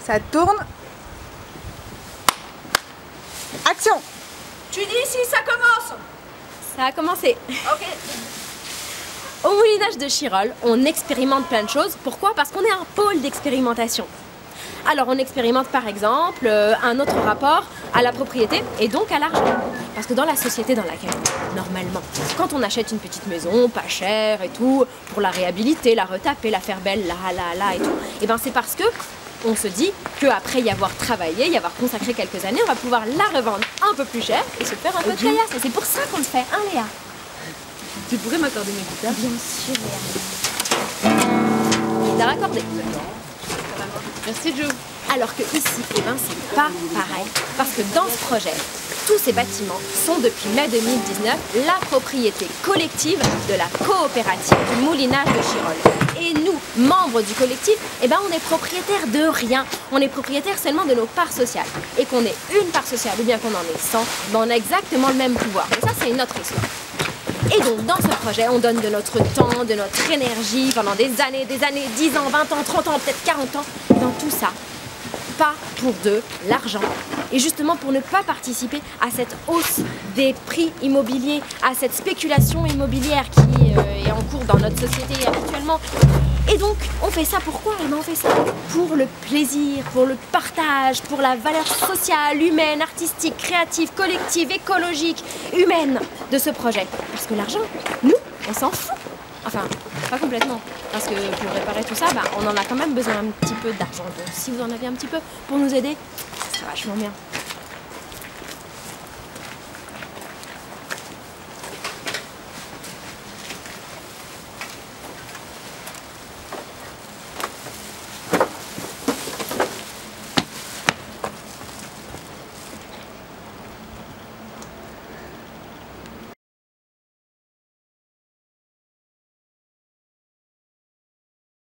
Ça tourne. Action! Tu dis si ça commence? Ça a commencé. Ok. Au moulinage de Chirol, on expérimente plein de choses. Pourquoi? Parce qu'on est un pôle d'expérimentation. Alors on expérimente par exemple un autre rapport à la propriété et donc à l'argent. Parce que dans la société dans laquelle on est, normalement, quand on achète une petite maison, pas chère et tout, pour la réhabiliter, la retaper, la faire belle, là et tout, et ben c'est parce que on se dit qu'après y avoir travaillé, y avoir consacré quelques années, on va pouvoir la revendre un peu plus cher et se faire un peu de caillasse. Et c'est pour ça qu'on le fait, hein Léa? Tu pourrais m'accorder mes guitares? Bien sûr Léa. Guitare accordée. Merci Joe. Alors que ici, eh ben, c'est pas pareil. Parce que dans ce projet, tous ces bâtiments sont depuis mai 2019 la propriété collective de la coopérative du moulinage de Chirol. Et nous, membres du collectif, eh ben, on est propriétaire de rien. On est propriétaire seulement de nos parts sociales. Et qu'on ait une part sociale ou bien qu'on en ait 100, ben, on a exactement le même pouvoir. Et ça, c'est une autre histoire. Et donc, dans ce projet, on donne de notre temps, de notre énergie pendant des années, 10 ans, 20 ans, 30 ans, peut-être 40 ans. Dans tout ça, pas pour de l'argent. Et justement pour ne pas participer à cette hausse des prix immobiliers, à cette spéculation immobilière qui est en cours dans notre société actuellement. Et donc, on fait ça pourquoi? Eh ben, on fait ça pour le plaisir, pour le partage, pour la valeur sociale, humaine, artistique, créative, collective, écologique, humaine de ce projet. Parce que l'argent, nous, on s'en fout. Enfin, pas complètement. Parce que pour réparer tout ça, bah, on en a quand même besoin un petit peu d'argent. Donc si vous en avez un petit peu pour nous aider, ça serait vachement bien.